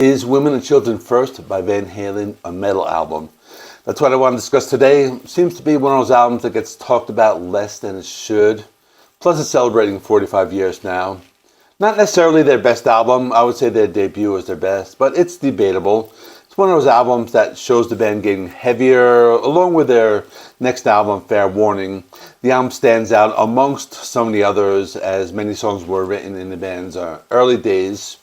Is Women and Children First by Van Halen a metal album? That's what I want to discuss today. Seems to be one of those albums that gets talked about less than it should. Plus it's celebrating 45 years now. Not necessarily their best album. I would say their debut was their best, but it's debatable. It's one of those albums that shows the band getting heavier, along with their next album, Fair Warning. The album stands out amongst some of the others, as many songs were written in the band's early days.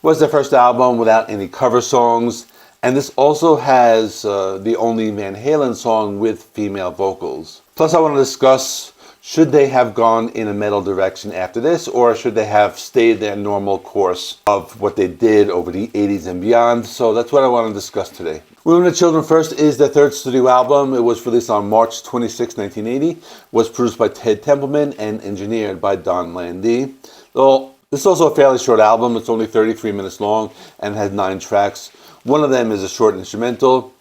It was their first album without any cover songs, and this also has the only Van Halen song with female vocals. Plus I want to discuss, should they have gone in a metal direction after this, or should they have stayed their normal course of what they did over the 80s and beyond? So that's what I want to discuss today. Women and Children First is their third studio album. It was released on March 26, 1980, was produced by Ted Templeman and engineered by Don Landee. This is also a fairly short album. It's only 33 minutes long and has 9 tracks. One of them is a short instrumental.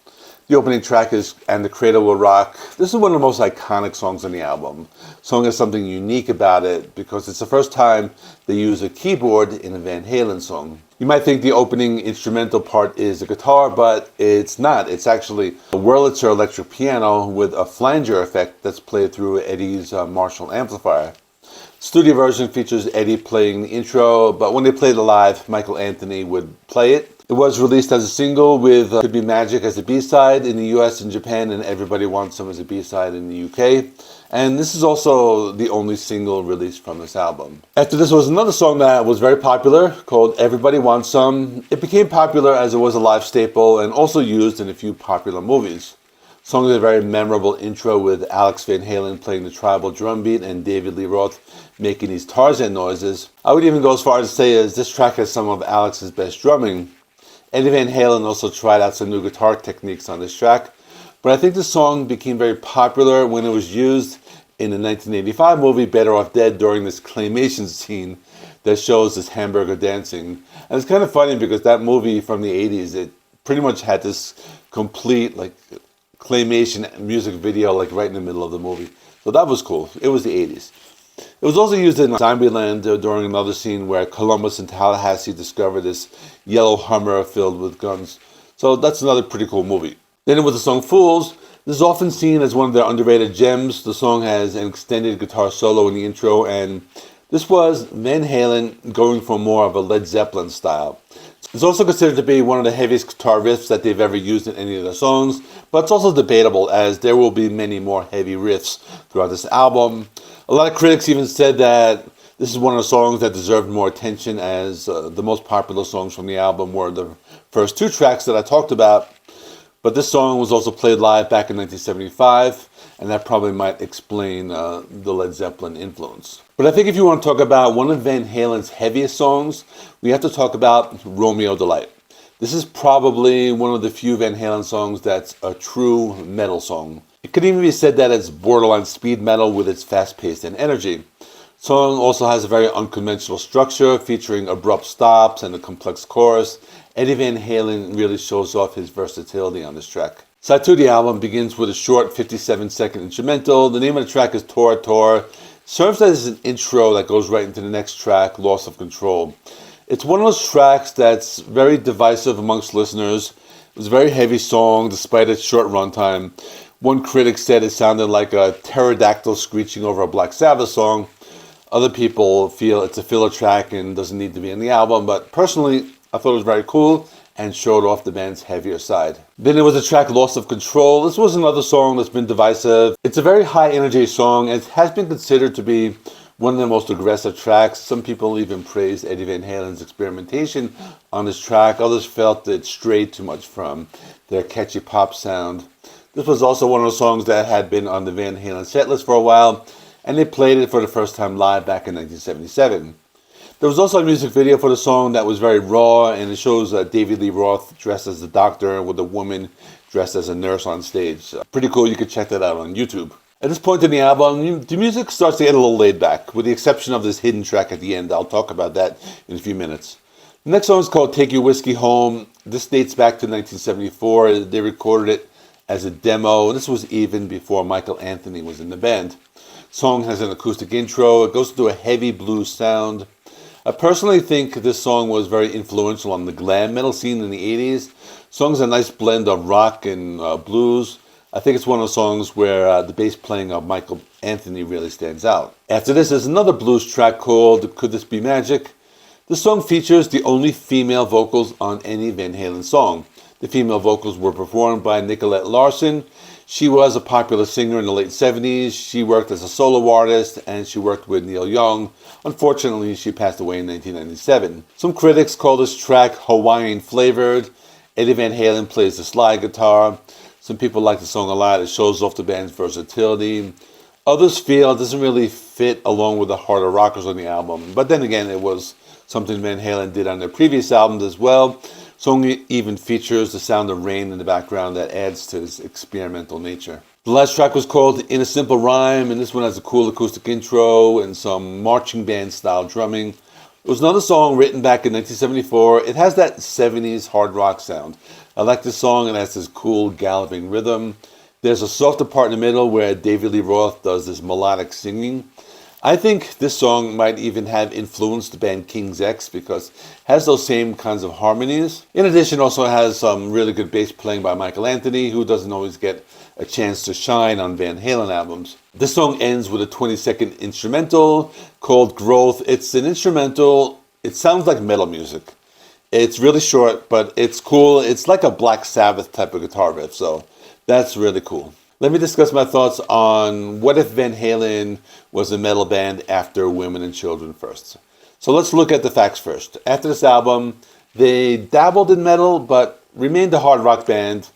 The opening track is And the Cradle Will Rock. This is one of the most iconic songs on the album. The song has something unique about it because it's the first time they use a keyboard in a Van Halen song. You might think the opening instrumental part is a guitar, but it's not. It's actually a Wurlitzer electric piano with a flanger effect that's played through Eddie's Marshall amplifier. Studio version features Eddie playing the intro, but when they played it live, Michael Anthony would play it. It was released as a single with Could Be Magic as a B-side in the US and Japan, and Everybody Wants Some as a B-side in the UK. And this is also the only single released from this album. After this was another song that was very popular called Everybody Wants Some. It became popular as it was a live staple and also used in a few popular movies. The song has a very memorable intro with Alex Van Halen playing the tribal drum beat and David Lee Roth making these Tarzan noises. I would even go as far as to say as this track has some of Alex's best drumming. Eddie Van Halen also tried out some new guitar techniques on this track, but I think the song became very popular when it was used in the 1985 movie Better Off Dead during this claymation scene that shows this hamburger dancing. And it's kind of funny because that movie from the 80s, it pretty much had this complete claymation music video right in the middle of the movie. So that was cool. It was the 80s. It was also used in Zombieland during another scene where Columbus and Tallahassee discovered this yellow Hummer filled with guns. So that's another pretty cool movie. Then with the song Fools, this is often seen as one of their underrated gems. The song has an extended guitar solo in the intro, and this was Van Halen going for more of a Led Zeppelin style. It's also considered to be one of the heaviest guitar riffs that they've ever used in any of their songs, but it's also debatable as there will be many more heavy riffs throughout this album. A lot of critics even said that this is one of the songs that deserved more attention, as the most popular songs from the album were the first 2 tracks that I talked about. But this song was also played live back in 1975, and that probably might explain the Led Zeppelin influence. But I think if you want to talk about one of Van Halen's heaviest songs, we have to talk about Romeo Delight. This is probably one of the few Van Halen songs that's a true metal song. It could even be said that it's borderline speed metal with its fast pace and energy. The song also has a very unconventional structure featuring abrupt stops and a complex chorus. Eddie Van Halen really shows off his versatility on this track. Side 2 of the album begins with a short 57-second instrumental. The name of the track is Tor Tor. Serves as an intro that goes right into the next track, Loss of Control. It's one of those tracks that's very divisive amongst listeners. It was a very heavy song despite its short runtime. One critic said it sounded like a pterodactyl screeching over a Black Sabbath song. Other people feel it's a filler track and doesn't need to be in the album, but personally, I thought it was very cool and showed off the band's heavier side. Then there was the track Loss of Control. This was another song that's been divisive. It's a very high energy song and it has been considered to be one of the most aggressive tracks. Some people even praised Eddie Van Halen's experimentation on this track. Others felt it strayed too much from their catchy pop sound. This was also one of the songs that had been on the Van Halen setlist for a while, and they played it for the first time live back in 1977. There was also a music video for the song that was very raw, and it shows David Lee Roth dressed as the doctor with a woman dressed as a nurse on stage. Pretty cool. You can check that out on YouTube. At this point in the album, the music starts to get a little laid back, with the exception of this hidden track at the end. I'll talk about that in a few minutes. The next song is called Take Your Whiskey Home. This dates back to 1974. They recorded it as a demo. This was even before Michael Anthony was in the band. The song has an acoustic intro. It goes into a heavy blues sound. I personally think this song was very influential on the glam metal scene in the 80s. The song's a nice blend of rock and blues. I think it's one of those songs where the bass playing of Michael Anthony really stands out. After this is another blues track called Could This Be Magic? The song features the only female vocals on any Van Halen song. The female vocals were performed by Nicolette Larson. She was a popular singer in the late 70s. She worked as a solo artist and she worked with Neil Young. Unfortunately, she passed away in 1997. Some critics call this track Hawaiian flavored. Eddie Van Halen plays the slide guitar. Some people like the song a lot. It shows off the band's versatility. Others feel it doesn't really fit along with the harder rockers on the album. But then again, it was something Van Halen did on their previous albums as well. The song even features the sound of rain in the background that adds to its experimental nature. The last track was called In a Simple Rhyme, and this one has a cool acoustic intro and some marching band style drumming. It was another song written back in 1974. It has that 70s hard rock sound. I like this song, and it has this cool galloping rhythm. There's a softer part in the middle where David Lee Roth does this melodic singing. I think this song might even have influenced the band King's X because it has those same kinds of harmonies. In addition, also has some really good bass playing by Michael Anthony, who doesn't always get a chance to shine on Van Halen albums. This song ends with a 20-second instrumental called Growth. It's an instrumental. It sounds like metal music. It's really short, but it's cool. It's like a Black Sabbath type of guitar riff, so that's really cool. Let me discuss my thoughts on what if Van Halen was a metal band after Women and Children first. So let's look at the facts first. After this album, they dabbled in metal, but remained a hard rock band,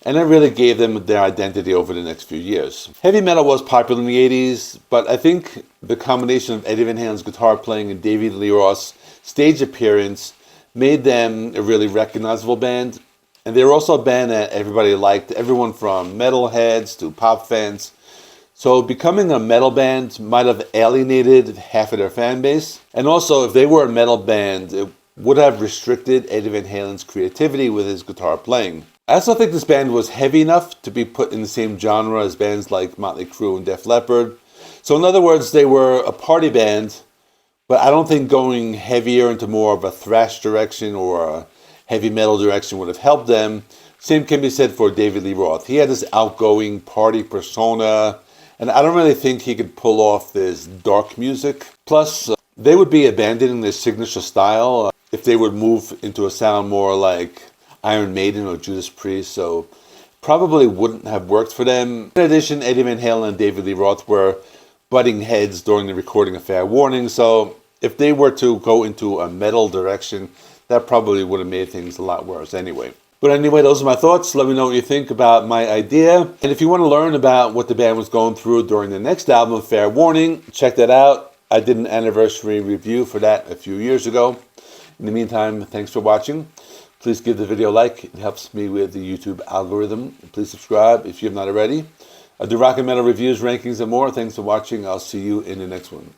and it really gave them their identity over the next few years. Heavy metal was popular in the 80s, but I think the combination of Eddie Van Halen's guitar playing and David Lee Roth's stage appearance made them a really recognizable band. And they were also a band that everybody liked, everyone from metalheads to pop fans. So becoming a metal band might have alienated half of their fan base. And also, if they were a metal band, it would have restricted Eddie Van Halen's creativity with his guitar playing. I also think this band was heavy enough to be put in the same genre as bands like Motley Crue and Def Leppard. So in other words, they were a party band, but I don't think going heavier into more of a thrash direction or a heavy metal direction would have helped them. Same can be said for David Lee Roth. He had this outgoing party persona, and I don't really think he could pull off this dark music. Plus, they would be abandoning their signature style if they would move into a sound more like Iron Maiden or Judas Priest, so probably wouldn't have worked for them. In addition, Eddie Van Halen and David Lee Roth were butting heads during the recording of Fair Warning, so if they were to go into a metal direction, that probably would have made things a lot worse anyway. But anyway, those are my thoughts. Let me know what you think about my idea. And if you want to learn about what the band was going through during the next album, Fair Warning, check that out. I did an anniversary review for that a few years ago. In the meantime, thanks for watching. Please give the video a like. It helps me with the YouTube algorithm. Please subscribe if you have not already. I do rock and metal reviews, rankings, and more. Thanks for watching. I'll see you in the next one.